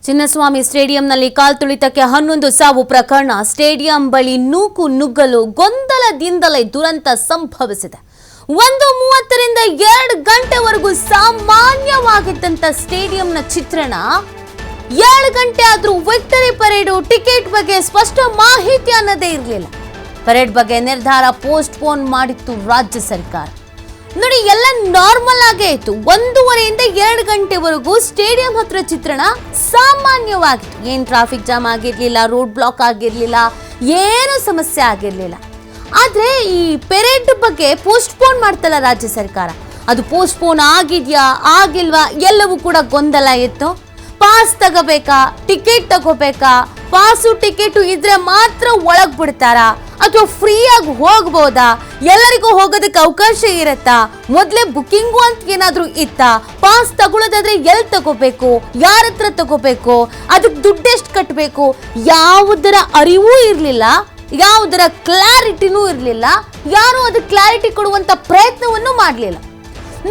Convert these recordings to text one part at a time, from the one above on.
ಚಿನ್ನಸ್ವಾಮಿ ಸ್ಟೇಡಿಯಂನಲ್ಲಿ ಕಾಲ್ತುಳಿತಕ್ಕೆ 11 ಸಾವು ಪ್ರಕರಣ. ಸ್ಟೇಡಿಯಂ ಬಳಿ ನೂಕು ನುಗ್ಗಲು ಗೊಂದಲದಿಂದಲೇ ದುರಂತ ಸಂಭವಿಸಿದೆ. 1:30 ರಿಂದ 2 ಗಂಟೆವರೆಗೂ ಸಾಮಾನ್ಯವಾಗಿದ್ದಂತ ಸ್ಟೇಡಿಯಂನ ಚಿತ್ರಣ 7 ಗಂಟೆ ಆದ್ರೂ ವಿಕ್ಟರಿ ಪರೇಡ್ ಟಿಕೆಟ್ ಬಗ್ಗೆ ಸ್ಪಷ್ಟ ಮಾಹಿತಿ ಅನ್ನೋದೇ ಇರಲಿಲ್ಲ. ಪರೇಡ್ ಬಗ್ಗೆ ನಿರ್ಧಾರ ಪೋಸ್ಟ್ಪೋನ್ ಮಾಡಿತ್ತು ರಾಜ್ಯ ಸರ್ಕಾರ. ನೋಡಿ, ಎಲ್ಲ ನಾರ್ಮಲ್ ಆಗೇ ಇತ್ತು. 1:30 ರಿಂದ 2 ಗಂಟೆವರೆಗೂ ಸ್ಟೇಡಿಯಂ ಹತ್ರ ಚಿತ್ರಣ ಸಾಮಾನ್ಯವಾಗಿತ್ತು. ಏನು ಟ್ರಾಫಿಕ್ ಜಾಮ್ ಆಗಿರ್ಲಿಲ್ಲ, ರೋಡ್ ಬ್ಲಾಕ್ ಆಗಿರ್ಲಿಲ್ಲ, ಏನು ಸಮಸ್ಯೆ ಆಗಿರ್ಲಿಲ್ಲ. ಆದ್ರೆ ಈ ಪೆರೇಡ್ ಬಗ್ಗೆ ಪೋಸ್ಟ್ಪೋನ್ ಮಾಡ್ತಲ್ಲ ರಾಜ್ಯ ಸರ್ಕಾರ, ಅದು ಪೋಸ್ಟ್ಪೋನ್ ಆಗಿದ್ಯಾ ಆಗಿಲ್ವಾ ಎಲ್ಲವೂ ಕೂಡ ಗೊಂದಲ ಇತ್ತು. ಪಾಸ್ ತಗೋಬೇಕಾ, ಟಿಕೆಟ್ ತಗೋಬೇಕಾ, ಪಾಸು ಟಿಕೆಟು ಇದ್ರೆ ಮಾತ್ರ ಒಳಗ್ ಬಿಡ್ತಾರಾ ಅಥವಾ ಫ್ರೀಯಾಗಿ ಹೋಗ್ಬೋದಾ, ಎಲ್ಲರಿಗೂ ಹೋಗೋದಕ್ಕೆ ಅವಕಾಶ ಇರತ್ತಾ, ಮೊದಲೇ ಬುಕ್ಕಿಂಗು ಅಂತ ಏನಾದ್ರೂ ಇತ್ತಾ, ಪಾಸ್ ತಗೊಳ್ಳೋದಾದ್ರೆ ಎಲ್ಲಿ ತಗೋಬೇಕು, ಯಾರ ಹತ್ರ ತಗೋಬೇಕು, ಅದಕ್ಕೆ ದುಡ್ಡು ಎಷ್ಟು ಕಟ್ಟಬೇಕು, ಯಾವುದರ ಅರಿವೂ ಇರಲಿಲ್ಲ, ಯಾವುದರ ಕ್ಲಾರಿಟಿನೂ ಇರಲಿಲ್ಲ. ಯಾರು ಅದಕ್ಕೆ ಕ್ಲಾರಿಟಿ ಕೊಡುವಂತ ಪ್ರಯತ್ನವನ್ನು ಮಾಡಲಿಲ್ಲ.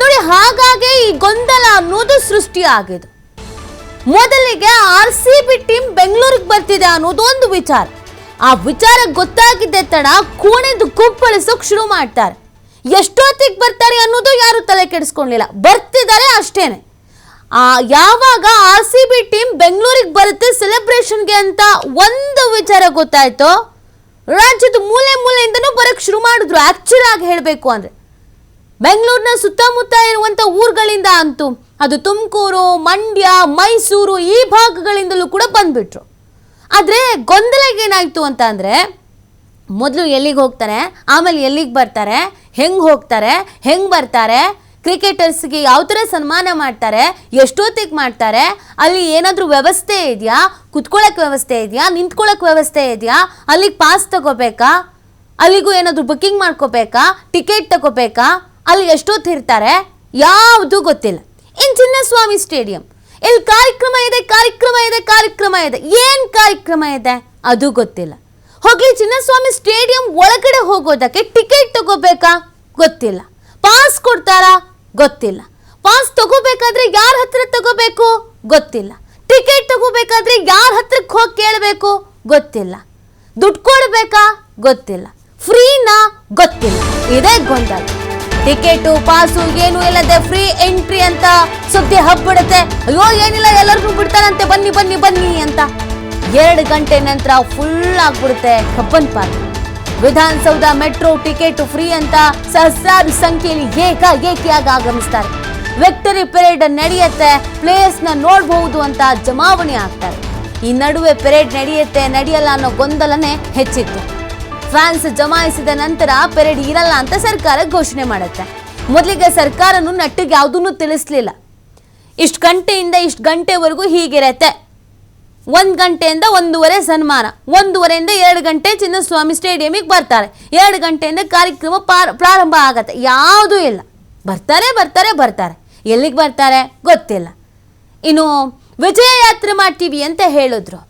ನೋಡಿ, ಹಾಗಾಗಿ ಈ ಗೊಂದಲ ಅನ್ನೋದು ಸೃಷ್ಟಿ ಆಗಿದ್ದು. ಮೊದಲಿಗೆ RCB ಟೀಮ್ ಬೆಂಗಳೂರಿಗೆ ಬರ್ತಿದೆ ಅನ್ನೋದು ಒಂದು ವಿಚಾರ. ಆ ವಿಚಾರ ಗೊತ್ತಾಗಿದ್ದೆ ತಡ ಕುಣಿದು ಕುಪ್ಪಳಿಸೋಕ್ ಶುರು ಮಾಡ್ತಾರೆ. ಎಷ್ಟೊತ್ತಿಗೆ ಬರ್ತಾರೆ ಅನ್ನೋದು ಯಾರು ತಲೆ ಕೆಡಿಸ್ಕೊಳ್ಳಿಲ್ಲ, ಬರ್ತಿದ್ದಾರೆ ಅಷ್ಟೇನೆ. ಯಾವಾಗ RCB ಟೀಮ್ ಬೆಂಗಳೂರಿಗೆ ಬರುತ್ತೆ ಸೆಲೆಬ್ರೇಷನ್ಗೆ ಅಂತ ಒಂದು ವಿಚಾರ ಗೊತ್ತಾಯ್ತು, ರಾಜ್ಯದ ಮೂಲೆ ಮೂಲೆಯಿಂದನೂ ಬರಕ್ ಶುರು ಮಾಡಿದ್ರು. ಆಕ್ಚುಲ್ ಆಗಿ ಹೇಳಬೇಕು ಅಂದ್ರೆ ಬೆಂಗಳೂರಿನ ಸುತ್ತಮುತ್ತ ಇರುವಂತ ಊರುಗಳಿಂದ ಅಂತೂ ಅದು ತುಮಕೂರು, ಮಂಡ್ಯ, ಮೈಸೂರು ಈ ಭಾಗಗಳಿಂದಲೂ ಕೂಡ ಬಂದ್ಬಿಟ್ರು. ಆದ್ರೆ ಗೊಂದಲ ಏನಾಯ್ತು ಅಂತ ಅಂದ್ರೆ, ಮೊದಲು ಎಲ್ಲಿಗೆ ಹೋಗ್ತಾರೆ, ಆಮೇಲೆ ಎಲ್ಲಿಗೆ ಬರ್ತಾರೆ, ಹೆಂಗ್ ಹೋಗ್ತಾರೆ, ಹೆಂಗ್ ಬರ್ತಾರೆ, ಕ್ರಿಕೆಟರ್ಸ್ಗೆ ಯಾವ ಥರ ಸನ್ಮಾನ ಮಾಡ್ತಾರೆ, ಎಷ್ಟೊತ್ತಿಗೆ ಮಾಡ್ತಾರೆ, ಅಲ್ಲಿ ಏನಾದರೂ ವ್ಯವಸ್ಥೆ ಇದೆಯಾ, ಕುತ್ಕೊಳ್ಳೋಕೆ ವ್ಯವಸ್ಥೆ ಇದೆಯಾ, ನಿಂತ್ಕೊಳ್ಳೋಕೆ ವ್ಯವಸ್ಥೆ ಇದೆಯಾ, ಅಲ್ಲಿಗೆ ಪಾಸ್ ತಗೋಬೇಕಾ, ಅಲ್ಲಿಗೂ ಏನಾದರೂ ಬುಕ್ಕಿಂಗ್ ಮಾಡ್ಕೋಬೇಕಾ, ಟಿಕೆಟ್ ತಗೋಬೇಕಾ, ಅಲ್ಲಿ ಎಷ್ಟೊತ್ತು ಇರ್ತಾರೆ, ಯಾವುದು ಗೊತ್ತಿಲ್ಲ. ಇನ್ ಚಿನ್ನಸ್ವಾಮಿ ಸ್ಟೇಡಿಯಂ ಇಲ್ಲಿ ಕಾರ್ಯಕ್ರಮ ಇದೆ, ಏನ್ ಕಾರ್ಯಕ್ರಮ ಇದೆ ಅದು ಗೊತ್ತಿಲ್ಲ. ಹೋಗ್ಲಿ, ಚಿನ್ನಸ್ವಾಮಿ ಸ್ಟೇಡಿಯಂ ಒಳಗಡೆ ಹೋಗೋದಕ್ಕೆ ಟಿಕೆಟ್ ತಗೋಬೇಕಾ ಗೊತ್ತಿಲ್ಲ, ಪಾಸ್ ಕೊಡ್ತಾರಾ ಗೊತ್ತಿಲ್ಲ, ಪಾಸ್ ತಗೋಬೇಕಾದ್ರೆ ಯಾರ ಹತ್ರ ತಗೋಬೇಕು ಗೊತ್ತಿಲ್ಲ, ಟಿಕೆಟ್ ತಗೋಬೇಕಾದ್ರೆ ಯಾರ ಹತ್ರಕ್ಕೆ ಹೋಗಿ ಕೇಳಬೇಕು ಗೊತ್ತಿಲ್ಲ, ದುಡ್ಡು ಕೊಡ್ಬೇಕಾ ಗೊತ್ತಿಲ್ಲ, ಫ್ರೀನಾ ಗೊತ್ತಿಲ್ಲ. ಇದೇ ಗೊಂದಲ. ಟಿಕೆಟು ಪಾಸು ಏನು ಇಲ್ಲದೆ ಫ್ರೀ ಎಂಟ್ರಿ ಅಂತ ಸುದ್ದಿ ಹಬ್ಬಿಡುತ್ತೆ. ಅಯ್ಯೋ ಏನಿಲ್ಲ, ಎಲ್ಲರಿಗೂ ಬಿಡ್ತಾರಂತೆ, ಬನ್ನಿ ಬನ್ನಿ ಬನ್ನಿ ಅಂತ. 2 ಗಂಟೆ ನಂತರ ಫುಲ್ ಆಗ್ಬಿಡುತ್ತೆ Cubbon park. Vidhana Soudha metro ticket free ಅಂತ ಸಹಸ್ರಾರು ಸಂಖ್ಯೆಯಲ್ಲಿ ಏಕಾಏಕಿಯಾಗಿ ಆಗಮಿಸ್ತಾರೆ. ವಿಕ್ಟರಿ ಪೆರೇಡ್ ನಡೆಯುತ್ತೆ, ಪ್ಲೇಸ್ ನ ನೋಡಬಹುದು ಅಂತ ಜಮಾವಣೆ ಆಗ್ತಾರೆ. ಈ ನಡುವೆ ಪೆರೇಡ್ ನಡೆಯುತ್ತೆ ನಡೆಯಲ್ಲ ಅನ್ನೋ ಗೊಂದಲನೇ ಹೆಚ್ಚಿತ್ತು. ಫ್ಯಾನ್ಸ್ ಜಮಾಯಿಸಿದ ನಂತರ ಪೆರೇಡ್ ಇರಲ್ಲ ಅಂತ ಸರ್ಕಾರ ಘೋಷಣೆ ಮಾಡುತ್ತೆ. ಮೊದಲಿಗೆ ಸರ್ಕಾರನು ನಟ್ಟಿಗೆ ಯಾವುದನ್ನು ತಿಳಿಸ್ಲಿಲ್ಲ. ಇಷ್ಟು ಗಂಟೆಯಿಂದ ಇಷ್ಟು ಗಂಟೆವರೆಗೂ ಹೀಗಿರತ್ತೆ, 1 ಗಂಟೆಯಿಂದ 1:30 ಸನ್ಮಾನ, 1:30 ರಿಂದ 2 ಗಂಟೆ ಚಿನ್ನಸ್ವಾಮಿ ಸ್ಟೇಡಿಯಂಗೆ ಬರ್ತಾರೆ, 2 ಗಂಟೆಯಿಂದ ಕಾರ್ಯಕ್ರಮ ಪ್ರಾರಂಭ ಆಗತ್ತೆ. ಯಾವುದೂ ಇಲ್ಲ, ಬರ್ತಾರೆ, ಎಲ್ಲಿಗೆ ಬರ್ತಾರೆ ಗೊತ್ತಿಲ್ಲ. ಇನ್ನು ವಿಜಯ ಯಾತ್ರೆ ಮಾಡ್ತೀವಿ ಅಂತ ಹೇಳಿದ್ರು,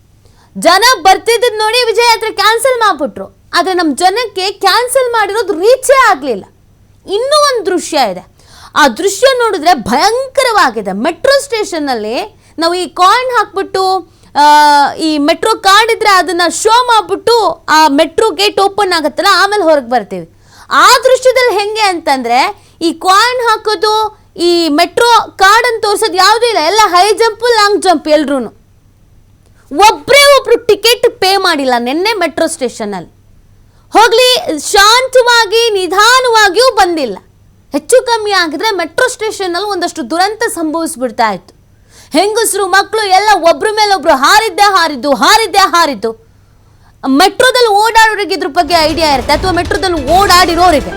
ಜನ ಬರ್ತಿದ್ದು ನೋಡಿ ವಿಜಯ ಯಾತ್ರೆ ಕ್ಯಾನ್ಸಲ್ ಮಾಡ್ಬಿಟ್ರು. ಆದರೆ ನಮ್ಮ ಜನಕ್ಕೆ ಕ್ಯಾನ್ಸಲ್ ಮಾಡಿರೋದು ರೀಚೇ ಆಗಲಿಲ್ಲ. ಇನ್ನೂ ಒಂದು ದೃಶ್ಯ ಇದೆ, ಆ ದೃಶ್ಯ ನೋಡಿದ್ರೆ ಭಯಂಕರವಾಗಿದೆ. ಮೆಟ್ರೋ ಸ್ಟೇಷನ್ನಲ್ಲಿ ನಾವು ಈ ಕಾಯಿನ್ ಹಾಕ್ಬಿಟ್ಟು ಈ ಮೆಟ್ರೋ ಕಾರ್ಡ್ ಇದ್ರೆ ಅದನ್ನ ಶೋ ಮಾಡಿಬಿಟ್ಟು ಆ ಮೆಟ್ರೋ ಗೇಟ್ ಓಪನ್ ಆಗುತ್ತಲ್ಲ, ಆಮೇಲೆ ಹೊರಗೆ ಬರ್ತೀವಿ. ಆ ದೃಶ್ಯದಲ್ಲಿ ಹೆಂಗೆ ಅಂತಂದ್ರೆ, ಈ ಕಾಯಿನ್ ಹಾಕೋದು, ಈ ಮೆಟ್ರೋ ಕಾರ್ಡ್ ಅಂತ ತೋರಿಸೋದು ಯಾವುದೂ ಇಲ್ಲ, ಎಲ್ಲ ಹೈ ಜಂಪ್ ಲಾಂಗ್ ಜಂಪ್. ಎಲ್ರೂ ಒಬ್ರು ಟಿಕೆಟ್ ಪೇ ಮಾಡಿಲ್ಲ ನಿನ್ನೆ ಮೆಟ್ರೋ ಸ್ಟೇಷನ್ನಲ್ಲಿ. ಹೋಗ್ಲಿ, ಶಾಂತವಾಗಿ ನಿಧಾನವಾಗಿಯೂ ಬಂದಿಲ್ಲ. ಹೆಚ್ಚು ಕಮ್ಮಿ ಆಗಿದ್ರೆ ಮೆಟ್ರೋ ಸ್ಟೇಷನ್ನಲ್ಲಿ ಒಂದಷ್ಟು ದುರಂತ ಸಂಭವಿಸ್ಬಿಡ್ತಾ ಇತ್ತು. ಹೆಂಗಸರು ಮಕ್ಕಳು ಎಲ್ಲ ಒಬ್ರ ಮೇಲೆ ಒಬ್ರು ಹಾರಿದ್ದು. ಮೆಟ್ರೋದಲ್ಲಿ ಓಡಾಡೋರಿಗೆ ಇದ್ರ ಬಗ್ಗೆ ಐಡಿಯಾ ಇರುತ್ತೆ, ಅಥವಾ ಮೆಟ್ರೋದಲ್ಲಿ ಓಡಾಡಿರೋರಿಗೆ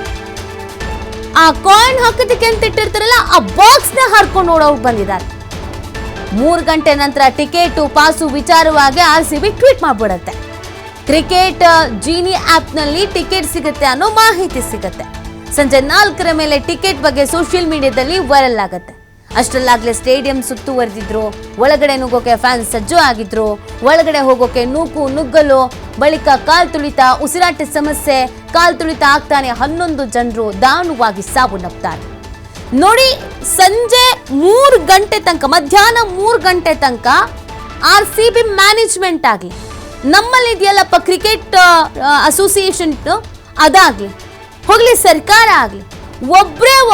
ಆ ಕಾಯಿನ್ ಹಾಕೋದಕ್ಕೆ ಅಂತ ಇಟ್ಟಿರ್ತಾರಲ್ಲ, ಆ ಬಾಕ್ಸ್ನ ಹಾರ್ಕೊಂಡು ಓಡೋಗಿ ಬಂದಿದ್ದಾರೆ. 3 ಗಂಟೆ ನಂತರ ಟಿಕೆಟು ಪಾಸು ವಿಚಾರವಾಗಿ RCB ಟ್ವೀಟ್ ಮಾಡ್ಬಿಡತ್ತೆ. ಕ್ರಿಕೆಟ್ ಜೀನಿ ಆ್ಯಪ್ನಲ್ಲಿ ಟಿಕೆಟ್ ಸಿಗುತ್ತೆ ಅನ್ನೋ ಮಾಹಿತಿ ಸಿಗುತ್ತೆ. ಸಂಜೆ 4 ಮೇಲೆ ಟಿಕೆಟ್ ಬಗ್ಗೆ ಸೋಷಿಯಲ್ ಮೀಡಿಯಾದಲ್ಲಿ ವೈರಲ್ ಆಗುತ್ತೆ. ಅಷ್ಟರಲ್ಲಾಗಲೇ ಸ್ಟೇಡಿಯಂ ಸುತ್ತುವರೆದಿದ್ರು, ಒಳಗಡೆ ನುಗ್ಗೋಕೆ ಫ್ಯಾನ್ಸ್ ಸಜ್ಜು ಆಗಿದ್ರು. ಒಳಗಡೆ ಹೋಗೋಕೆ ನೂಕು ನುಗ್ಗಲು, ಬಳಿಕ ಕಾಲ್ತುಳಿತ, ಉಸಿರಾಟ ಸಮಸ್ಯೆ, ಕಾಲ್ತುಳಿತ ಆಗ್ತಾನೆ 11 ಜನರು ದಾರುಣವಾಗಿ ಸಾವನ್ನಪ್ತಾರೆ. ನೋಡಿ, ಸಂಜೆ 3 ಗಂಟೆ ತನಕ, ಮಧ್ಯಾಹ್ನ 3 ಗಂಟೆ ತನಕ RCB ಮ್ಯಾನೇಜ್ಮೆಂಟ್ ಆಗಲಿ, ನಮ್ಮಲ್ಲಿ ಇದೆಯಲ್ಲಪ್ಪ ಕ್ರಿಕೆಟ್ ಅಸೋಸಿಯೇಷನ್ ಅದಾಗ್ಲಿ, ಹೋಗ್ಲಿ ಸರ್ಕಾರ ಆಗಲಿ,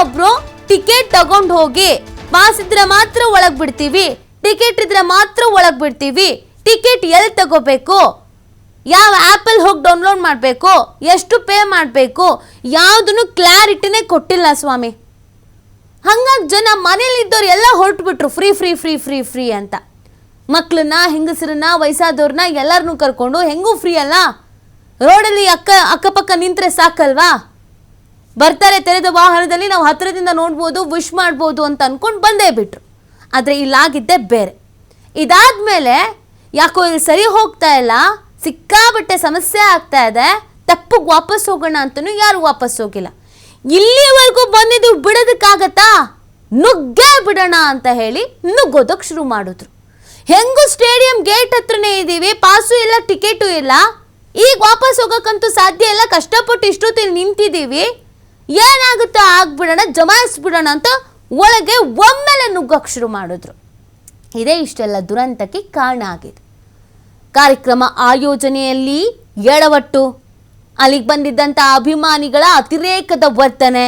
ಒಬ್ರು ಟಿಕೆಟ್ ತಗೊಂಡು ಹೋಗಿ ಪಾಸ್ ಇದ್ರೆ ಮಾತ್ರ ಒಳಗ್ ಬಿಡ್ತೀವಿ, ಟಿಕೆಟ್ ಇದ್ರೆ ಮಾತ್ರ ಒಳಗ್ ಬಿಡ್ತೀವಿ, ಟಿಕೆಟ್ ಎಲ್ಲಿ ತಗೋಬೇಕು, ಯಾವ ಆ್ಯಪಲ್ಲಿ ಹೋಗಿ ಡೌನ್ಲೋಡ್ ಮಾಡಬೇಕು, ಎಷ್ಟು ಪೇ ಮಾಡಬೇಕು, ಯಾವುದನ್ನು ಕ್ಲಾರಿಟಿನೇ ಕೊಟ್ಟಿಲ್ಲ ಸ್ವಾಮಿ. ಹಂಗಾಗಿ ಜನ ಮನೇಲಿದ್ದವ್ರು ಎಲ್ಲ ಹೊರಟುಬಿಟ್ರು free free free free free ಅಂತ. ಮಕ್ಕಳನ್ನ, ಹೆಂಗಸರನ್ನ, ವಯಸ್ಸಾದವ್ರನ್ನ ಎಲ್ಲರನ್ನೂ ಕರ್ಕೊಂಡು ಹೆಂಗೂ ಫ್ರೀ ಅಲ್ಲ, ರೋಡಲ್ಲಿ ಅಕ್ಕಪಕ್ಕ ನಿಂತರೆ ಸಾಕಲ್ವಾ, ಬರ್ತಾರೆ ತೆರೆದ ವಾಹನದಲ್ಲಿ, ನಾವು ಹತ್ತಿರದಿಂದ ನೋಡ್ಬೋದು, ವಿಶ್ ಮಾಡ್ಬೋದು ಅಂತ ಅಂದ್ಕೊಂಡು ಬಂದೇ ಬಿಟ್ರು. ಆದರೆ ಇಲ್ಲಾಗಿದ್ದೆ ಬೇರೆ. ಇದಾದ್ಮೇಲೆ ಯಾಕೋ ಇಲ್ಲಿ ಸರಿ ಹೋಗ್ತಾ ಇಲ್ಲ, ಸಿಕ್ಕಾಬಟ್ಟೆ ಸಮಸ್ಯೆ ಆಗ್ತಾ ಇದೆ, ತಪ್ಪಿಗೆ ವಾಪಸ್ ಹೋಗೋಣ ಅಂತಲೂ ಯಾರು ವಾಪಸ್ ಹೋಗಿಲ್ಲ. ಇಲ್ಲಿವರೆಗೂ ಬಂದಿದ್ದು ಬಿಡೋದಕ್ಕಾಗತ್ತಾ, ನುಗ್ಗೇ ಬಿಡೋಣ ಅಂತ ಹೇಳಿ ನುಗ್ಗೋದಕ್ಕೆ ಶುರು ಮಾಡಿದ್ರು. ಹೆಂಗೂ ಸ್ಟೇಡಿಯಂ ಗೇಟ್ ಹತ್ರನೇ ಇದ್ದೀವಿ, ಪಾಸು ಇಲ್ಲ, ಟಿಕೆಟು ಇಲ್ಲ, ಈಗ ವಾಪಸ್ ಹೋಗೋಕ್ಕಂತೂ ಸಾಧ್ಯ ಇಲ್ಲ, ಕಷ್ಟಪಟ್ಟು ಇಷ್ಟೊತ್ತಿಲ್ಲಿ ನಿಂತಿದ್ದೀವಿ, ಏನಾಗುತ್ತೋ ಆಗ್ಬಿಡೋಣ, ಜಮಾಯಿಸ್ಬಿಡೋಣ ಅಂತ ಒಳಗೆ ಒಮ್ಮೆಲೆ ನುಗ್ಗಕ್ಕೆ ಶುರು ಮಾಡಿದ್ರು. ಇದೇ ಇಷ್ಟೆಲ್ಲ ದುರಂತಕ್ಕೆ ಕಾರಣ ಆಗಿದೆ. ಕಾರ್ಯಕ್ರಮ ಆಯೋಜನೆಯಲ್ಲಿ ಎಡವಟ್ಟು, ಅಲ್ಲಿಗೆ ಬಂದಿದ್ದಂಥ ಅಭಿಮಾನಿಗಳ ಅತಿರೇಕದ ವರ್ತನೆ,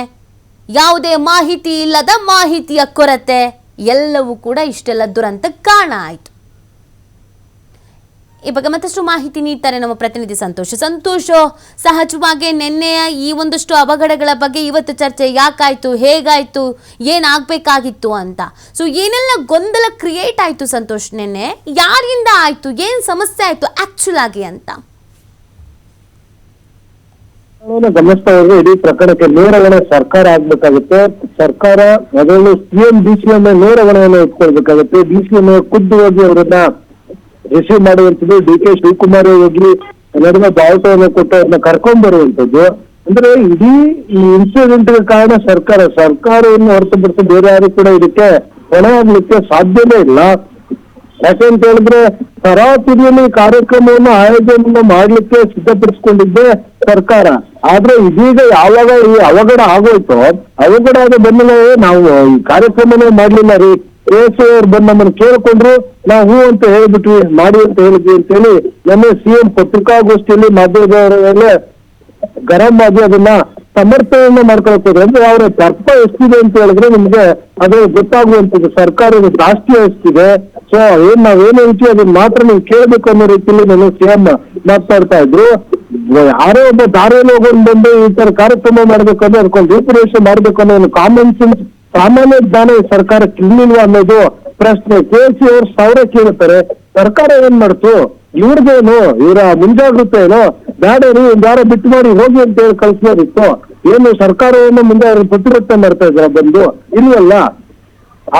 ಯಾವುದೇ ಮಾಹಿತಿ ಇಲ್ಲದ ಮಾಹಿತಿಯ ಕೊರತೆ, ಎಲ್ಲವೂ ಕೂಡ ಇಷ್ಟೆಲ್ಲ ದುರಂತಕ್ಕೆ ಕಾರಣ ಆಯಿತು. ಈ ಬಗ್ಗೆ ಮತ್ತಷ್ಟು ಮಾಹಿತಿ ನೀಡ್ತಾರೆ ನಮ್ಮ ಪ್ರತಿನಿಧಿ ಸಂತೋಷ್. ಸಹಜವಾಗಿ ನಿನ್ನೆಯ ಈ ಒಂದಷ್ಟು ಅವಘಡಗಳ ಬಗ್ಗೆ ಇವತ್ತು ಚರ್ಚೆ ಯಾಕಾಯ್ತು, ಹೇಗಾಯ್ತು, ಏನಾಗಬೇಕಾಗಿತ್ತು ಅಂತ. ಸೊ ಏನೆಲ್ಲ ಗೊಂದಲ ಕ್ರಿಯೇಟ್ ಆಯಿತು ಸಂತೋಷ್, ನಿನ್ನೆ ಯಾರಿಂದ ಆಯಿತು, ಏನು ಸಮಸ್ಯೆ ಆಯಿತು ಆಕ್ಚುಲ್ ಆಗಿ ಅಂತ ಗಮನಿಸ್ತಾ ಹೋದ್ರೆ ಇಡೀ ಪ್ರಕರಣಕ್ಕೆ ನೇರ ಹೊಣೆ ಸರ್ಕಾರ ಆಗ್ಬೇಕಾಗುತ್ತೆ. ಸರ್ಕಾರ ಅದರಲ್ಲೂ CM DCM ನೇರ ಹೊಣೆಯನ್ನು ಇಟ್ಕೊಳ್ಬೇಕಾಗುತ್ತೆ. DCM ಖುದ್ದು ಹೋಗಿ ಅವರನ್ನ ರಿಸೀವ್ ಮಾಡುವಂಥದ್ದು, DK ಶಿವಕುಮಾರ್ ಹೋಗಿ ನಡುವೆ ಬಾವುಟವನ್ನು ಕೊಟ್ಟು ಅವ್ರನ್ನ ಕರ್ಕೊಂಡ್ ಬರುವಂಥದ್ದು. ಅಂದ್ರೆ ಇಡೀ ಈ ಇನ್ಸಿಡೆಂಟ್ ಕಾರಣ ಸರ್ಕಾರವನ್ನು ಹೊರತುಪಡಿಸಿ ಬೇರೆ ಯಾರು ಕೂಡ ಇದಕ್ಕೆ ಹೊಣೆ ಆಗ್ಲಿಕ್ಕೆ ಸಾಧ್ಯನೇ ಇಲ್ಲ. ಯಾಕೆಂತ ಹೇಳಿದ್ರೆ ತರಾತುರಿಯಲ್ಲಿ ಕಾರ್ಯಕ್ರಮವನ್ನು ಆಯೋಜನೆ ಮಾಡ್ಲಿಕ್ಕೆ ಸಿದ್ಧಪಡಿಸ್ಕೊಂಡಿದ್ದೆ ಸರ್ಕಾರ. ಆದ್ರೆ ಇದೀಗ ಯಾವಾಗ ಈ ಅವಘಡ ಆಗೋಯ್ತು, ಅವಘಡ ಆದ ಬೆನ್ನಲ್ಲೇ ನಾವು ಈ ಕಾರ್ಯಕ್ರಮನೇ ಮಾಡ್ಲಿಲ್ಲ ರೀ, KSI ಅವ್ರು ಬಂದು ನಮ್ಮನ್ನು ಕೇಳ್ಕೊಂಡ್ರು, ನಾವು ಹೂ ಅಂತ ಹೇಳ್ಬಿಟ್ವಿ, ಮಾಡಿ ಅಂತ ಹೇಳಿದ್ವಿ ಅಂತ ಹೇಳಿ ನಿನ್ನೆ CM ಪತ್ರಿಕಾಗೋಷ್ಠಿಯಲ್ಲಿ ಮಾಧ್ಯಮದವರೆಲ್ಲ ಗರಂ ಆಗಿ ಅದನ್ನ ಸಮರ್ಥನೆ ಮಾಡ್ಕೊಳ್ತಾರೆ. ಅಂದ್ರೆ ಅವರ ದರ್ಪ ಎಷ್ಟಿದೆ ಅಂತ ಹೇಳಿದ್ರೆ ನಿಮ್ಗೆ ಅದು ಗೊತ್ತಾಗುವಂಥದ್ದು, ಸರ್ಕಾರದ ರಾಷ್ಟ್ರೀಯ ಎಷ್ಟಿದೆ. ಸೊ ನಾವೇನು ಹೇಳ್ತೀವಿ ಅದನ್ನ ಮಾತ್ರ ನೀವು ಕೇಳ್ಬೇಕು ಅನ್ನೋ ರೀತಿಯಲ್ಲಿ ನಾನು CM ಮಾತಾಡ್ತಾ ಇದ್ರು. ಯಾರೋ ಒಬ್ಬ ದಾರಿಯಲ್ಲಿ ಹೋಗೋದು ಬಂದು ಈ ತರ ಕಾರ್ಯಕ್ರಮ ಮಾಡ್ಬೇಕು ಅಂದ್ರೆ ಅದಕ್ಕೊಂದು ರೂಪುರೇಷೆ ಮಾಡ್ಬೇಕು ಅನ್ನೋ ಒಂದು ಕಾಮನ್ ಸೆನ್ಸ್, ಸಾಮಾನ್ಯ ಜ್ಞಾನ ಈ ಸರ್ಕಾರಕ್ಕೆ ಇರ್ಲಿಲ್ವಾ ಅನ್ನೋದು ಪ್ರಶ್ನೆ. KSI ಅವ್ರು 1000 ಕೇಳ್ತಾರೆ, ಸರ್ಕಾರ ಏನ್ ಮಾಡ್ತು, ಇವ್ರದೇನು, ಇವರ ಮುಂಜಾಗ್ರತೆ ಏನೋ, ಬೇಡ ರೀ ಒಂದ್ ವಾರ ಬಿಟ್ಟು ಮಾಡಿ ಹೋಗಿ ಅಂತ ಹೇಳಿ ಕಳ್ಸೋದಿತ್ತು. ಏನು ಸರ್ಕಾರವನ್ನು ಮುಂದೆ ಅವ್ರ ಪ್ರತಿರಕ್ಷೆ ಮಾಡ್ತಾ ಇದ್ರ ಬಂದು ಇಲ್ವಲ್ಲ.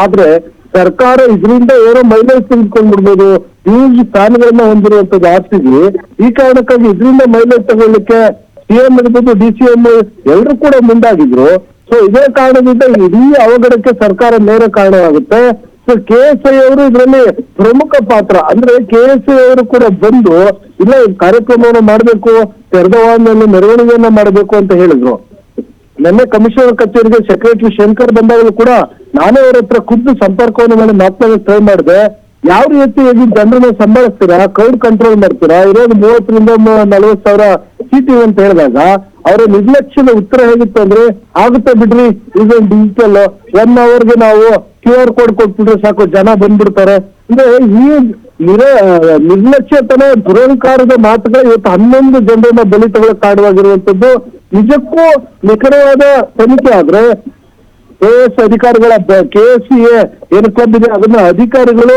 ಆದ್ರೆ ಸರ್ಕಾರ ಇದರಿಂದ ಏನೋ ಮೈಲೇಜ್ ತೆಗೆದುಕೊಂಡ್ಬಿಡ್ಬೋದು, ಹ್ಯೂಜ್ ಫ್ಯಾನ್ಗಳನ್ನ ಹೊಂದಿರುವಂತದ್ದು RCB. ಈ ಕಾರಣಕ್ಕಾಗಿ ಇದರಿಂದ ಮೈಲೇಜ್ ತಗೊಳ್ಳಿಕ್ಕೆ CM ಇರ್ಬೋದು, DCM ಎಲ್ಲರೂ ಕೂಡ ಮುಂದಾಗಿದ್ರು. ಸೊ ಇದೇ ಕಾರಣದಿಂದ ಇಡೀ ಅವಘಡಕ್ಕೆ ಸರ್ಕಾರ ನೇರ ಕಾರಣವಾಗುತ್ತೆ. ಸೊ KSI ಅವರು ಇದರಲ್ಲಿ ಪ್ರಮುಖ ಪಾತ್ರ. ಅಂದ್ರೆ KSI ಅವರು ಕೂಡ ಬಂದು ಇಲ್ಲ ಈ ಕಾರ್ಯಕ್ರಮವನ್ನು ಮಾಡ್ಬೇಕು, ತೆರೆದ ವಾಹನದಲ್ಲಿ ಮೆರವಣಿಗೆಯನ್ನ ಮಾಡಬೇಕು ಅಂತ ಹೇಳಿದ್ರು. ನಿನ್ನೆ ಕಮಿಷನರ್ ಕಚೇರಿಗೆ ಸೆಕ್ರೆಟರಿ ಶಂಕರ್ ಬಂದಾಗಲೂ ಕೂಡ ನಾನೇ ಅವ್ರ ಹತ್ರ ಖುದ್ದು ಸಂಪರ್ಕವನ್ನು ಮಾಡಿ ಮಾತನಾಡಿ ಟ್ರೈ ಮಾಡಿದೆ. ಯಾವ ರೀತಿಯಾಗಿ ಜನರನ್ನ ಸಂಭಾಳಿಸ್ತೀರಾ, ಕ್ರೌಡ್ ಕಂಟ್ರೋಲ್ ಮಾಡ್ತೀರಾ, ಇರೋದು 30,000 ರಿಂದ 40,000 ಸೀಟ್ ಅಂತ ಹೇಳಿದಾಗ ಅವರ ನಿರ್ಲಕ್ಷ್ಯದ ಉತ್ತರ ಹೇಗಿತ್ತು ಅಂದ್ರೆ, ಆಗುತ್ತೆ ಬಿಡ್ರಿ, ಈಗ ಡಿಜಿಟಲ್ 1 hourಗೆ ನಾವು QR ಕೋಡ್ ಕೊಟ್ಬಿಟ್ರೆ ಸಾಕು, ಜನ ಬಂದ್ಬಿಡ್ತಾರೆ. ಅಂದ್ರೆ ಈ ನಿರ್ಲಕ್ಷ್ಯತನ ದುರಹಂಕಾರದ ಮಾತುಗಳು ಇವತ್ತು 11 ಜನರನ್ನ ಬಲಿ ತಗೊಳ್ಳೋ ಕಾರಣವಾಗಿರುವಂತದ್ದು. ನಿಜಕ್ಕೂ ನಿಖರವಾದ ತನಿಖೆ ಆದ್ರೆ KS ಅಧಿಕಾರಿಗಳ KSCA ಏನು ಕ್ಲಬ್ ಇದೆ ಅದನ್ನ ಅಧಿಕಾರಿಗಳು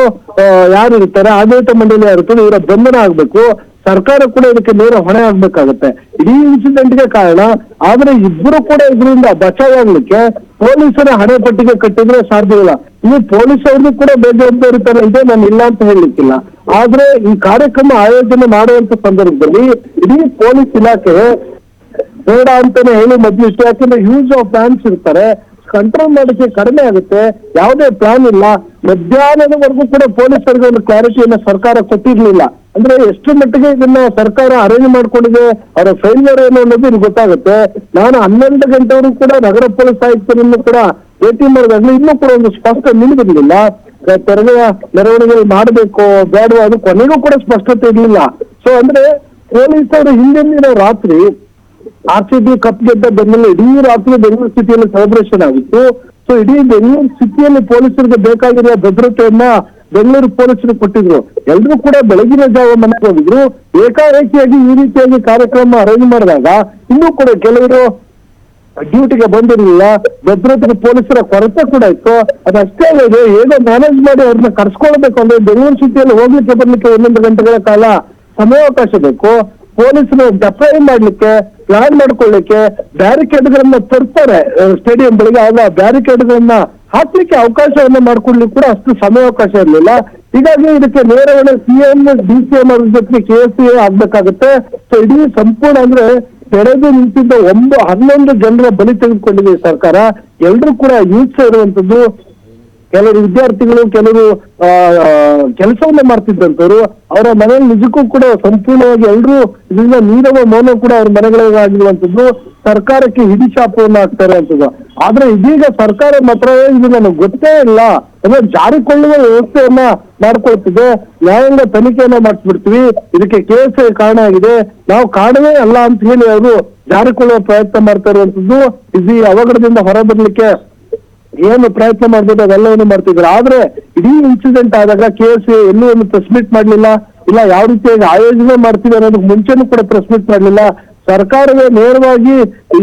ಯಾರು ಇರ್ತಾರೆ, ಆಡಳಿತ ಮಂಡಳಿ ಯಾರಿರ್ತಾರೆ, ಇವರ ಬಂಧನ ಆಗ್ಬೇಕು. ಸರ್ಕಾರ ಕೂಡ ಇದಕ್ಕೆ ನೇರ ಹೊಣೆ ಆಗ್ಬೇಕಾಗತ್ತೆ. ಇಡೀ ಇನ್ಸಿಡೆಂಟ್ಗೆ ಕಾರಣ. ಆದ್ರೆ ಇಬ್ಬರು ಕೂಡ ಇದರಿಂದ ಬಚಾವಾಗ್ಲಿಕ್ಕೆ ಪೊಲೀಸರ ಹಣೆ ಪಟ್ಟಿಗೆ ಕಟ್ಟಿದ್ರೆ ಸಾಧ್ಯವಿಲ್ಲ. ಇನ್ನು ಪೊಲೀಸ್ ಅವ್ರಿಗೂ ಕೂಡ ಬೇಜವಾಬ್ದಾರಿತನ ಇದೆ, ನಾನು ಇಲ್ಲ ಅಂತ ಹೇಳಲಿಕ್ಕಿಲ್ಲ. ಆದ್ರೆ ಈ ಕಾರ್ಯಕ್ರಮ ಆಯೋಜನೆ ಮಾಡುವಂತ ಸಂದರ್ಭದಲ್ಲಿ ಇಡೀ ಪೊಲೀಸ್ ಇಲಾಖೆ ಬೇಡ ಅಂತಾನೆ ಹೇಳಿ ಮೊದ್ಲು ಇಷ್ಟ. ಯಾಕಂದ್ರೆ ಯೂಸ್ ಆಫ್ ಫ್ಯಾನ್ಸ್ ಇರ್ತಾರೆ, ಕಂಟ್ರೋಲ್ ಮಾಡೋಕ್ಕೆ ಕಡಿಮೆ ಆಗುತ್ತೆ. ಯಾವುದೇ ಪ್ಲಾನ್ ಇಲ್ಲ. ಮಧ್ಯಾಹ್ನದವರೆಗೂ ಕೂಡ ಪೊಲೀಸರಿಗೆ ಒಂದು ಕ್ಲಾರಿಟಿಯನ್ನ ಸರ್ಕಾರ ಕೊಟ್ಟಿರ್ಲಿಲ್ಲ. ಅಂದ್ರೆ ಎಷ್ಟು ಮಟ್ಟಿಗೆ ಇದನ್ನ ಸರ್ಕಾರ ಅರೇಂಜ್ ಮಾಡ್ಕೊಂಡಿದೆ, ಅವರ ಫೇಲ್ಯೂರ್ ಏನು ಅನ್ನೋದು ಇಲ್ಲಿ ಗೊತ್ತಾಗುತ್ತೆ. ನಾನು 12 ಗಂಟೆವರೆಗೂ ಕೂಡ ನಗರ ಪೊಲೀಸ್ ಆಯುಕ್ತರನ್ನು ಕೂಡ ಭೇಟಿ ಮಾಡಿದಾಗಲೂ ಇನ್ನೂ ಕೂಡ ಒಂದು ಸ್ಪಷ್ಟ ನಿಲುವಿರಲಿಲ್ಲ. ತೆರವು ಮೆರವಣಿಗೆ ಮಾಡಬೇಕು ಬೇಡವೋ ಅದು ಕೊನೆಗೂ ಕೂಡ ಸ್ಪಷ್ಟತೆ ಇರ್ಲಿಲ್ಲ. ಸೊ ಅಂದ್ರೆ ಪೊಲೀಸರು ಹಿಂದಿನ ರಾತ್ರಿ RCB ಕಪ್ ಗೆದ್ದ ಬೆನ್ನಲ್ಲೇ ಇಡೀ ರಾತ್ರಿ ಬೆಂಗಳೂರು ಸಿಟಿಯಲ್ಲಿ ಸೆಲೆಬ್ರೇಷನ್ ಆಗಿತ್ತು. ಸೊ ಇಡೀ ಬೆಂಗಳೂರು ಸಿಟಿಯಲ್ಲಿ ಪೊಲೀಸರಿಗೆ ಬೇಕಾಗಿರುವ ಭದ್ರತೆಯನ್ನ ಬೆಂಗಳೂರು ಪೊಲೀಸರು ಕೊಟ್ಟಿದ್ರು. ಎಲ್ರೂ ಕೂಡ ಬೆಳಗಿನ ಜಾವ ಮನೆಗೆ ಹೋಗಿದ್ರು. ಏಕಾಏಕಿಯಾಗಿ ಈ ರೀತಿಯಾಗಿ ಕಾರ್ಯಕ್ರಮ ಅರೇಂಜ್ ಮಾಡಿದಾಗ ಇನ್ನೂ ಕೂಡ ಕೆಲವರು ಡ್ಯೂಟಿಗೆ ಬಂದಿರಲಿಲ್ಲ. ಭದ್ರತೆಗೆ ಪೊಲೀಸರ ಕೊರತೆ ಕೂಡ ಇತ್ತು. ಅದಷ್ಟೇ ಅಲ್ಲದೆ ಹೇಗೋ ಮ್ಯಾನೇಜ್ ಮಾಡಿ ಅವ್ರನ್ನ ಕರ್ಸ್ಕೊಳ್ಬೇಕು ಅಂದ್ರೆ ಬೆಂಗಳೂರು ಸಿಟಿಯಲ್ಲಿ ಹೋಗ್ಲಿಕ್ಕೆ ಬರ್ಲಿಕ್ಕೆ 11 ಗಂಟೆಗಳ ಕಾಲ ಸಮಯಾವಕಾಶ ಬೇಕು. ಪೊಲೀಸರು ಡೆಪ್ಲಾಯ್ ಮಾಡ್ಲಿಕ್ಕೆ ಪ್ಲಾನ್ ಮಾಡ್ಕೊಳ್ಳಿಕ್ಕೆ ಬ್ಯಾರಿಕೇಡ್ಗಳನ್ನ ತರ್ತಾರೆ ಸ್ಟೇಡಿಯಂ ಬಳಿಗೆ. ಆಗ ಬ್ಯಾರಿಕೇಡ್ಗಳನ್ನ ಹಾಕ್ಲಿಕ್ಕೆ ಅವಕಾಶವನ್ನ ಮಾಡ್ಕೊಡ್ಲಿಕ್ಕೆ ಕೂಡ ಅಷ್ಟು ಸಮಯಾವಕಾಶ ಇರಲಿಲ್ಲ. ಹೀಗಾಗಿ ಇದಕ್ಕೆ ನೇರವಾಗಿ CM DCM ಅವ್ರ ಜೊತೆಗೆ KSA ಆಗ್ಬೇಕಾಗುತ್ತೆ. ಸೊ ಇಡೀ ಸಂಪೂರ್ಣ ಅಂದ್ರೆ ತೆರೆದು ನಿಂತಿದ್ದ 11 ಜನರ ಬಲಿ ತೆಗೆದುಕೊಂಡಿದೆ ಸರ್ಕಾರ. ಎಲ್ರೂ ಕೂಡ ಯೂತ್ಸ್ ಇರುವಂತದ್ದು, ಕೆಲವರು ವಿದ್ಯಾರ್ಥಿಗಳು, ಕೆಲವರು ಕೆಲಸವನ್ನ ಮಾಡ್ತಿದ್ದಂಥವ್ರು. ಅವರ ಮನೆಯಲ್ಲಿ ನಿಜಕ್ಕೂ ಕೂಡ ಸಂಪೂರ್ಣವಾಗಿ ಎಲ್ರೂ ಇದರಿಂದ ನೀರವ ಮೌನ ಕೂಡ ಅವ್ರ ಮನೆಗಳಾಗಿರುವಂತದ್ದು. ಸರ್ಕಾರಕ್ಕೆ ಹಿಡಿಶಾಪವನ್ನು ಹಾಕ್ತಾರೆ ಅಂತದ್ದು. ಆದ್ರೆ ಇದೀಗ ಸರ್ಕಾರ ಮಾತ್ರ ಇದು ನನಗೆ ಗೊತ್ತೇ ಇಲ್ಲ ಅಂದ್ರೆ ಜಾರಿಕೊಳ್ಳುವ ವ್ಯವಸ್ಥೆಯನ್ನ ಮಾಡ್ಕೊಳ್ತಿದೆ. ನ್ಯಾಯಾಂಗ ತನಿಖೆಯನ್ನ ಮಾಡಿಸ್ಬಿಡ್ತೀವಿ, ಇದಕ್ಕೆ KSA ಕಾರಣ ಆಗಿದೆ, ನಾವು ಕಾರಣವೇ ಅಲ್ಲ ಅಂತ ಹೇಳಿ ಅವರು ಜಾರಿಕೊಳ್ಳುವ ಪ್ರಯತ್ನ ಮಾಡ್ತಾ ಇರುವಂತದ್ದು. ಇದು ಈ ಅವಘಡದಿಂದ ಹೊರಬರ್ಲಿಕ್ಕೆ ಏನು ಪ್ರಯತ್ನ ಮಾಡ್ಬೋದು ಅದೆಲ್ಲವನ್ನು ಮಾಡ್ತಿದ್ರು. ಆದ್ರೆ ಇಡೀ ಇನ್ಸಿಡೆಂಟ್ ಆದಾಗ KSA ಎಲ್ಲೂ ಒಂದು ಪ್ರೆಸ್ ಮೀಟ್ ಮಾಡ್ಲಿಲ್ಲ, ಇಲ್ಲ ಯಾವ ರೀತಿಯಾಗಿ ಆಯೋಜನೆ ಮಾಡ್ತೀವಿ ಅನ್ನೋದಕ್ಕೆ ಮುಂಚೆನೂ ಕೂಡ ಪ್ರೆಸ್ ಮೀಟ್ ಮಾಡ್ಲಿಲ್ಲ. ಸರ್ಕಾರವೇ ನೇರವಾಗಿ ಈ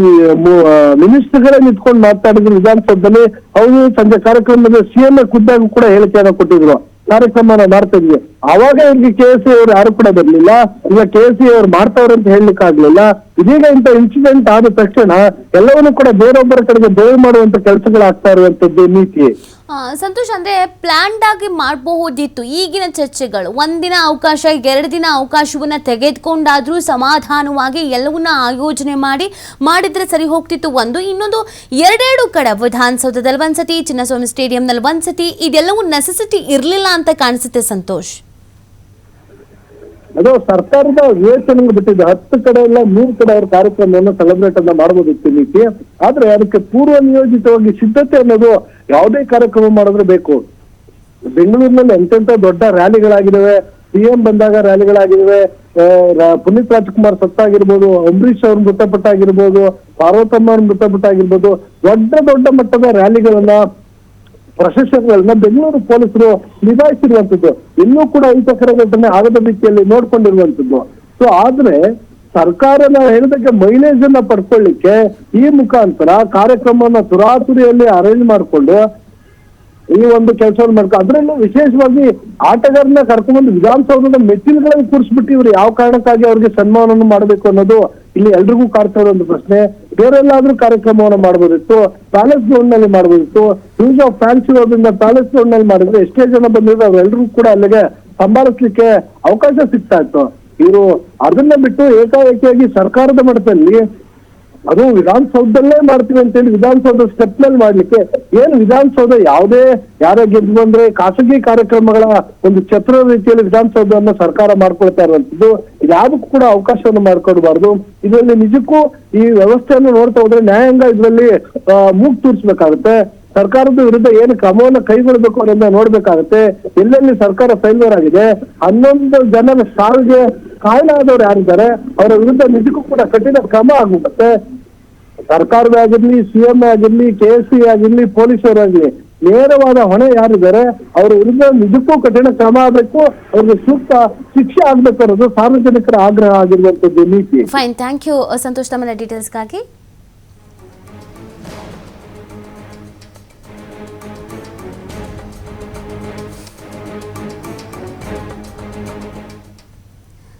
ಮಿನಿಸ್ಟರ್ಗಳೇ ನಿಂತ್ಕೊಂಡು ಮಾತಾಡಿದ್ರು ವಿಧಾನಸೌಧದಲ್ಲಿ. ಅವರು ಸಂಜೆ ಕಾರ್ಯಕ್ರಮದ CM ಖುದ್ದಾಗಿ ಕೂಡ ಹೇಳಿಕೆಯನ್ನು ಕೊಟ್ಟಿದ್ರು, ಕಾರ್ಯಕ್ರಮನ ಮಾಡ್ತಾ ಇದ್ವಿ. ಅವಾಗ ಇವ್ರಿಗೆ KSA ಅವರು ಯಾರು ಕೂಡ ಬರ್ಲಿಲ್ಲ. ಈಗ KSA ಅವ್ರು ಮಾಡ್ತಾವ್ರೆ ಅಂತ ಹೇಳಲಿಕ್ಕೆ ಆಗ್ಲಿಲ್ಲ. ಇದೀಗ ಇಂಥ ಇನ್ಸಿಡೆಂಟ್ ಆದ ತಕ್ಷಣ ಎಲ್ಲವನ್ನೂ ಕೂಡ ಬೇರೊಬ್ಬರ ಕಡೆಗೆ ಬೇರೆ ಮಾಡುವಂತ ಕೆಲಸಗಳಾಗ್ತಾ ಇರುವಂತದ್ದು ನೀತಿ. ಸಂತೋಷ್, ಅಂದ್ರೆ ಪ್ಲಾನ್ಡ್ ಆಗಿ ಮಾಡಬಹುದಿತ್ತು ಈಗಿನ ಚರ್ಚೆಗಳು. ಒಂದಿನ ಅವಕಾಶ, 2 ದಿನ ಅವಕಾಶವನ್ನ ತೆಗೆದುಕೊಂಡಾದ್ರೂ ಸಮಾಧಾನವಾಗಿ ಎಲ್ಲವನ್ನ ಆಯೋಜನೆ ಮಾಡಿದ್ರೆ ಸರಿ ಹೋಗ್ತಿತ್ತು. ಇನ್ನೊಂದು 2 ಕಡೆ ವಿಧಾನಸೌಧದಲ್ಲಿ ಒಂದ್ಸತಿ, ಚಿನ್ನಸ್ವಾಮಿ ಸ್ಟೇಡಿಯಂನಲ್ಲಿ ಒಂದ್ಸತಿ, ಇದೆಲ್ಲವೂ ನೆಸೆಸಿಟಿ ಇರ್ಲಿಲ್ಲ ಅಂತ ಕಾಣಿಸುತ್ತೆ ಸಂತೋಷ್. ಅದು ಸರ್ಕಾರದ ವಿವೇಚನೆಗೆ ಬಿಟ್ಟಿದೆ. 10 ಕಡೆ ಎಲ್ಲ 3 ಕಡೆ ಅವ್ರ ಕಾರ್ಯಕ್ರಮವನ್ನು ಸೆಲೆಬ್ರೇಟ್ ಅನ್ನ ಮಾಡಬಹುದಿತ್ತು ನೀತಿ. ಆದ್ರೆ ಅದಕ್ಕೆ ಪೂರ್ವ ನಿಯೋಜಿತವಾಗಿ ಸಿದ್ಧತೆ ಅನ್ನೋದು ಯಾವುದೇ ಕಾರ್ಯಕ್ರಮ ಮಾಡಿದ್ರೆ ಬೇಕು. ಬೆಂಗಳೂರಿನಲ್ಲಿ ಎಂತೆಂತ ದೊಡ್ಡ ರ್ಯಾಲಿಗಳಾಗಿದ್ದಾವೆ, CM ಬಂದಾಗ ರ್ಯಾಲಿಗಳಾಗಿದ್ದಾವೆ, ಪುನೀತ್ ರಾಜ್ಕುಮಾರ್ ಸತ್ತಾಗಿರ್ಬೋದು, ಅಂಬರೀಶ್ ಅವ್ರ ಮೃತಪಟ್ಟಾಗಿರ್ಬೋದು, ಪಾರ್ವತಮ್ಮ ಅವ್ರ ಮೃತಪಟ್ಟಾಗಿರ್ಬೋದು, ದೊಡ್ಡ ಮಟ್ಟದ ರ್ಯಾಲಿಗಳನ್ನ, ಪ್ರಶಸ್ತಿಗಳನ್ನ ಬೆಂಗಳೂರು ಪೊಲೀಸರು ನಿಭಾಯಿಸಿರುವಂತದ್ದು. ಇನ್ನೂ ಕೂಡ ಅಹಿತಕರ ಘಟನೆ ಆಗದ ರೀತಿಯಲ್ಲಿ ನೋಡ್ಕೊಂಡಿರುವಂತದ್ದು. ಸೊ ಆದ್ರೆ ಸರ್ಕಾರ ನಾವು ಹೇಳಿದಕ್ಕೆ ಮೈಲೇಜ್ ಅನ್ನ ಪಡ್ಕೊಳ್ಳಿಕ್ಕೆ ಈ ಮುಖಾಂತರ ಕಾರ್ಯಕ್ರಮನ ತುರಾತುರಿಯಲ್ಲಿ ಅರೇಂಜ್ ಮಾಡಿಕೊಂಡು ಈ ಒಂದು ಕೆಲಸವನ್ನು ಮಾಡ್ಕೊಂಡು, ಅದರಲ್ಲೂ ವಿಶೇಷವಾಗಿ ಆಟಗಾರನ ಕರ್ಕೊಂಡ್ಬಂದು ವಿಧಾನಸೌಧದ ಮೆಟ್ಟಿಲುಗಳನ್ನು ಕೂರಿಸ್ಬಿಟ್ಟು ಇವರು ಯಾವ ಕಾರಣಕ್ಕಾಗಿ ಅವ್ರಿಗೆ ಸನ್ಮಾನವನ್ನು ಮಾಡಬೇಕು ಅನ್ನೋದು ಇಲ್ಲಿ ಎಲ್ರಿಗೂ ಕಾಡ್ತಾ ಇರೋ ಒಂದು ಪ್ರಶ್ನೆ. ಬೇರೆಲ್ಲಾದ್ರೂ ಕಾರ್ಯಕ್ರಮವನ್ನು ಮಾಡಬಹುದಿತ್ತು, ಪ್ಯಾಲೇಸ್ ಗ್ರೌಂಡ್ ನಲ್ಲಿ ಮಾಡಬಹುದಿತ್ತು. ಯೂಸ್ ಆಫ್ ಫ್ಯಾನ್ಸ್ ಇರೋದ್ರಿಂದ ಪ್ಯಾಲೇಸ್ ಗ್ರೌಂಡ್ ನಲ್ಲಿ ಮಾಡಿದ್ರೆ ಎಷ್ಟೇ ಜನ ಬಂದಿದ್ರು ಅವ್ರೆಲ್ರಿಗೂ ಕೂಡ ಅಲ್ಲಿಗೆ ಸಂಭಾಳಿಸ್ಲಿಕ್ಕೆ ಅವಕಾಶ ಸಿಗ್ತಾ ಇತ್ತು. ಇವರು ಅದನ್ನ ಬಿಟ್ಟು ಏಕಾಏಕಿಯಾಗಿ ಸರ್ಕಾರದ ಮಟ್ಟದಲ್ಲಿ ಅದು ವಿಧಾನಸೌಧದಲ್ಲೇ ಮಾಡ್ತೀವಿ ಅಂತೇಳಿ ವಿಧಾನಸೌಧ ಸ್ಟೆಪ್ ನಲ್ಲಿ ಮಾಡ್ಲಿಕ್ಕೆ, ಏನು ವಿಧಾನಸೌಧ ಯಾವುದೇ ಯಾರೇ ಗೆದ್ದು ಬಂದ್ರೆ ಖಾಸಗಿ ಕಾರ್ಯಕ್ರಮಗಳ ಒಂದು ಛತ್ರ ರೀತಿಯಲ್ಲಿ ವಿಧಾನಸೌಧವನ್ನು ಸರ್ಕಾರ ಮಾಡ್ಕೊಳ್ತಾ ಇರುವಂತದ್ದು. ಇದ್ಯಾವುದಕ್ಕೂ ಕೂಡ ಅವಕಾಶವನ್ನು ಮಾಡ್ಕೊಡ್ಬಾರ್ದು. ಇದರಲ್ಲಿ ನಿಜಕ್ಕೂ ಈ ವ್ಯವಸ್ಥೆಯನ್ನು ನೋಡ್ತಾ ಹೋದ್ರೆ ನ್ಯಾಯಾಂಗ ಇದರಲ್ಲಿ ಮೂಗ್ ತೂರಿಸ್ಬೇಕಾಗುತ್ತೆ. ಸರ್ಕಾರದ ವಿರುದ್ಧ ಏನು ಕ್ರಮವನ್ನು ಕೈಗೊಳ್ಳಬೇಕು ಅನ್ನೋದನ್ನ ನೋಡ್ಬೇಕಾಗುತ್ತೆ. ಎಲ್ಲೆಲ್ಲಿ ಸರ್ಕಾರ ಫೇಲ್ಯೂರ್ ಆಗಿದೆ, 11 ಜನರ ಸಾವಿಗೆ ಕಾರಣರಾದವ್ರು ಯಾರಿದ್ದಾರೆ ಅವರ ವಿರುದ್ಧ ನಿಜಕ್ಕೂ ಕೂಡ ಕಠಿಣ ಕ್ರಮ ಆಗುತ್ತೆ. ಸರ್ಕಾರವೇ ಆಗಿರ್ಲಿ, CM ಆಗಿರ್ಲಿ, KSA ಆಗಿರ್ಲಿ, ಪೊಲೀಸರಾಗ್ಲಿ, ನೇರವಾದ ಹೊಣೆ ಯಾರಿದ್ದಾರೆ ಅವರ ವಿರುದ್ಧ ನಿಜಕ್ಕೂ ಕಠಿಣ ಕ್ರಮ ಆಗಬೇಕು, ಅವ್ರಿಗೆ ಸೂಕ್ತ ಶಿಕ್ಷೆ ಆಗ್ಬೇಕು ಅನ್ನೋದು ಸಾರ್ವಜನಿಕರ ಆಗ್ರಹ ಆಗಿರುವಂತದ್ದು ನೀತಿ. ಫೈನ್, ಥ್ಯಾಂಕ್ ಯು ಸಂತೋಷ್, ತಮ್ಮ ಡೀಟೇಲ್ಸ್ಗಾಗಿ.